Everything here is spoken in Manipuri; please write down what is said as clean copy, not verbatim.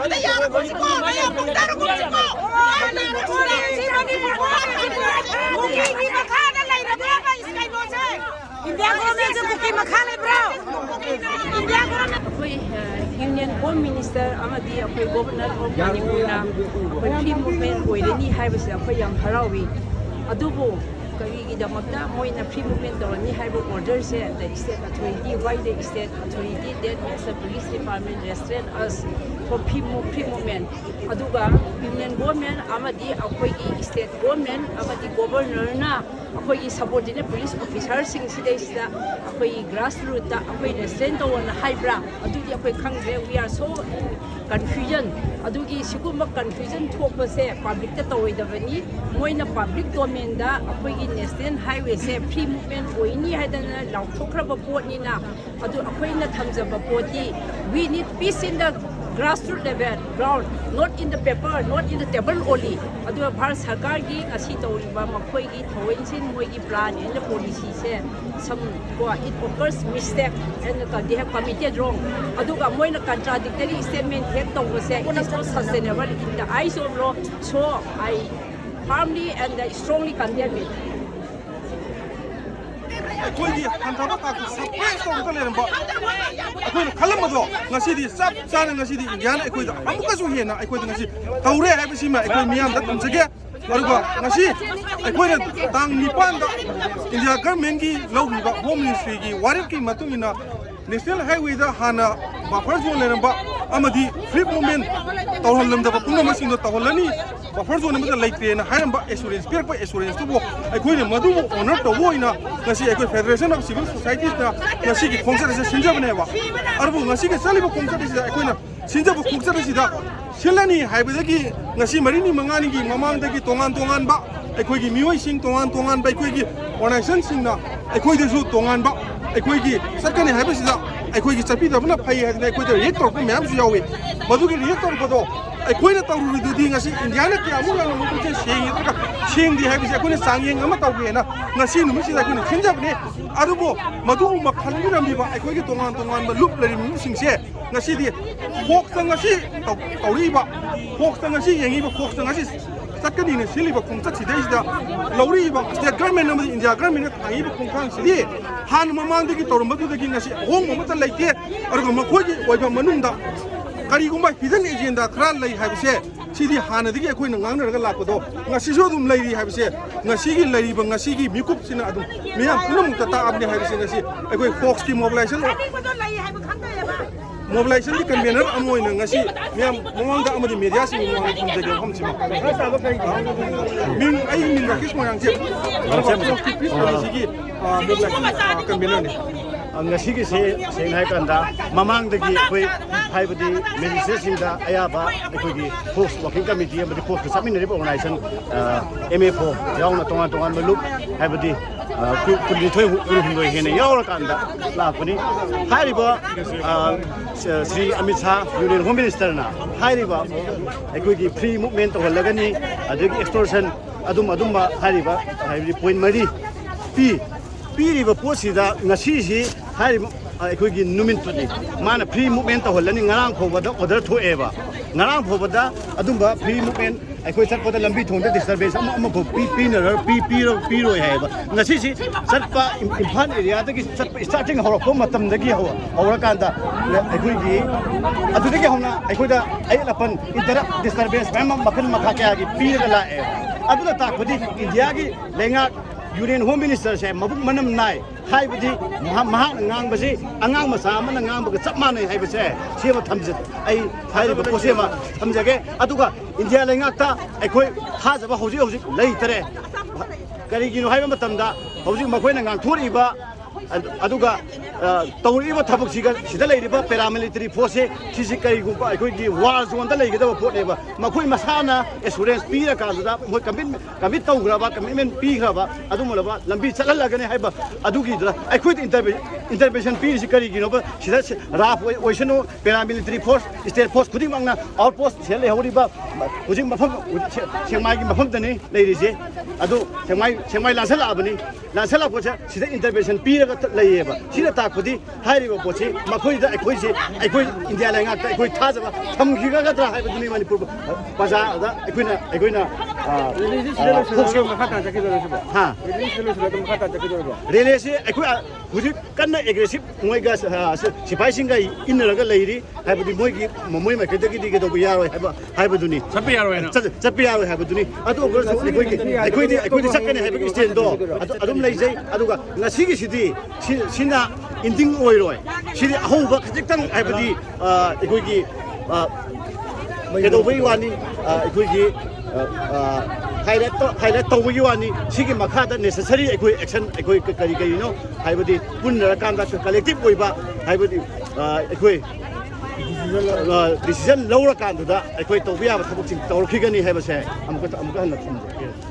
Union Home Minister Amadi Governor of Manipura free movement oirani haibase yam harawi adubu karigidamata moina free movement dorani haibu order se the state authority why the state authority that makes the police department restrain us for free movement aduga Union government Amadi akoigi state government Amadi governor na akoigi subordinate police officers sing sidayda akoi grassroots da akoi restrain to na haibra adugi akoi khangre we are so confusion adugi siguma confusion thopase public ta toidabani moina public domain da akoigi national highway se free movement oini haidana lauthokraba port ni na adu akoina thamjaba poti we need peace in the grassroots level ground not in the paper not in the table only adu Bharat Sarkar gi asi tawriba makhoi gi thoinsin moi gi plan and the policy se some it occurs mistake and they have committed wrong adu ga moina contradictory statement head to se it is not sustainable in the eyes of law so I firmly and strongly condemn it akhoi hanthaba ka surprise to ka leramba akhoi khalamado ngasidi sap sana ngasidi indian akhoi da amuka su hena akhoi da ngasi taure haibisi ma akhoi miyam da tumjage aruba ngasi akhoi da tang nipan da india government gi lawbiba home ministry gi warip ki matungina national highway da hana buffer zone leramba amadi free movement tawhalamda pungna masing do tawhalani buffer zone amada laite na hairamba assurance per assurance to bo akhoi ne madu honor to boina ngasi akhoi federation of civil societies da ngasi gi khongsa se sinjabne ba arbu ngasi gi saliba khongsa da akhoi na sinjabu khongsa da silani haibadagi ngasi marini mangani gi mamang dagi tongan ba akhoi gi mioi sing tongan ba akhoi gi organization sing na akhoi de su tongan ba akhoi gi sarkani haibasida akhoi gi chapi da bna phai hadna akhoi de reactor ko myam su yawe madugi reactor ko do akhoi na tawru du di ngasi indiana ki amula no mu che sing di haibisi akhoi na sangyeng ama tawge na ngasi nu misi da akhoi na khinjabne arubo madu ma khalmi rambi ba akhoi gi tongan ba lup lari mu sing se ngasi di khok tang ngasi tawri ba khok tang ngasi yengi ba khok tang ngasi sakani ne siliba khongcha chidai da lawri ba state government na india government na thai ba khongkhang sidi han mamang de gi torma du de gi ngasi hong mo ta laite argo ma khoi gi oiba manungda kari gumba hidden agenda khara lai haibse sidi hana digi akhoi na ngang na la ko do ngasi so dum lai ri haibse ngasi gi lai ba ngasi gi mikup sina adum miyam punam ta abne haibse ngasi akhoi fox ki mobilization mobilization di convener amoy na ngasi miyam mongda amadi media sing mong kumjage homchima min ay min rakis mo yang je fox ki peace policy gi mobilization convener ni ngasigi se nai kanda mamang dagi koi haibadi legislation da ayaba koi post working committee amadi post submit organization MFO yauna tongan malup haibadi kuli thoi hundoi hene yaura kanda la kuni hariba Sri Amit Shah Union Home Minister na hariba koi free movement to lagani adigi extortion aduma hariba haibadi point mari piriba posida ngasisi hariba akhoi numintu mana free movement to holani ngarang phobada order thoeba ngarang phobada adumba free movement akhoi satpada lambi thongda disturbance ama piro haiba ngasisi satpa imphal area dagi satpa starting horako matam dagi hawra kanda akhoi gi adudagi hawna akhoi da aylapan interrupt disturbance mama makan makha kya gi pira la e adula takodi india gi lenga Union Home Minister say mabuk manam nai haibadi mahak ngang basi angang masa mana ngang ba chap manai haibase sema thamjat ai hairiba posema thamjage aduga India lengakta akhoi thajaba hoji lei tare karigino haiba matamda hoji makhoi na ngang thoriba aduga tawriba thabak sida leiriba paramilitary force sisi karigumba akhoi gi war zone da leigidaba photeba makhoi masana assurance pira kaluda moi commit tawgraba commitment pigraba adumulaba lambi chalalagane haiba adugi da akhoi intervention piri karigino ba sida raf oisano paramilitary force state force khuding mangna outpost sele horiba hoji mafam sengmai gi mafam dani leirije adu sengmai lasala abani lasala ko sida intervention pira laieba sida ta ꯂꯥꯛꯄꯗꯤ ꯍꯥꯏꯔꯤꯕ ꯄꯣꯠꯁꯤ ꯃꯈꯣꯏꯗ ꯑꯩꯈꯣꯏ ꯏꯟꯗꯤꯌꯥ ꯂꯩꯉꯥꯛꯇ ꯑꯩꯈꯣꯏ ꯊꯥꯖꯕ ꯊꯝꯈꯤꯒꯗ꯭ꯔꯥ ꯍꯥꯏꯕꯗꯨꯅꯤ ꯃꯅꯤꯄꯨꯔ ꯄ꯭ꯔꯖꯥꯗ ꯑꯩꯈꯣꯏꯅ ꯔꯦꯂꯦꯁꯤ ꯑꯩꯈꯣꯏ ꯍꯧꯖꯤꯛ ꯀꯟꯅ ꯑꯦꯒ꯭रेसिভ ꯃꯣꯏꯒ ꯁꯤꯐꯥꯏꯁꯤꯡꯒ ꯏꯟꯅꯔꯒ ꯂꯩꯔꯤ ꯍꯥꯏꯕꯗꯤ ꯃꯣꯏ ꯃꯥꯏꯀꯩꯗꯒꯤꯗꯤ ꯀꯩꯗꯧꯕ ꯌꯥꯔꯣꯏ ꯍꯥꯏꯕꯗꯨꯅꯤ ꯆꯠꯄ ꯌꯥꯔꯣꯏ ꯍꯥꯏꯕꯗꯨꯅꯤ ꯑꯗꯨ ꯑꯣꯏꯔꯁꯨ ꯑꯩꯈꯣꯏꯗꯤ ꯆꯠꯀꯅꯤ ꯍꯥꯏꯕꯒꯤ ꯁ꯭ꯇꯦꯟꯗꯣ ꯑꯗꯨꯝ ꯂꯩꯖꯩ ꯑꯗꯨꯒ ꯉꯁꯤꯒꯤꯁꯤꯗꯤ ꯁꯤꯅ ꯏꯟꯗꯤꯡ ꯑꯣꯏꯔꯣꯏ ꯁꯤꯗꯤ ꯑꯍꯧꯕ ꯈꯖꯤꯛꯇꯪ ꯍꯥꯏꯕꯗꯤ ꯑꯩꯈꯣꯏꯒꯤ ꯀꯩꯗꯧꯕꯒꯤ ꯋꯥꯅꯤ ꯑꯩꯈꯣꯏꯒꯤ हाईलाइट तौबगी वानी सिगी मखादा नेसेसरी अखोई एक्शन अखोई करी करीनो हाइबदी पुनरकांदा कलेक्टिव ओइबा हाइबदी अखोई डिसीजन लौरकांदा अखोई तौबयाबा थबकसिं तौरखिगनी हाइबसे अमुक हन्ना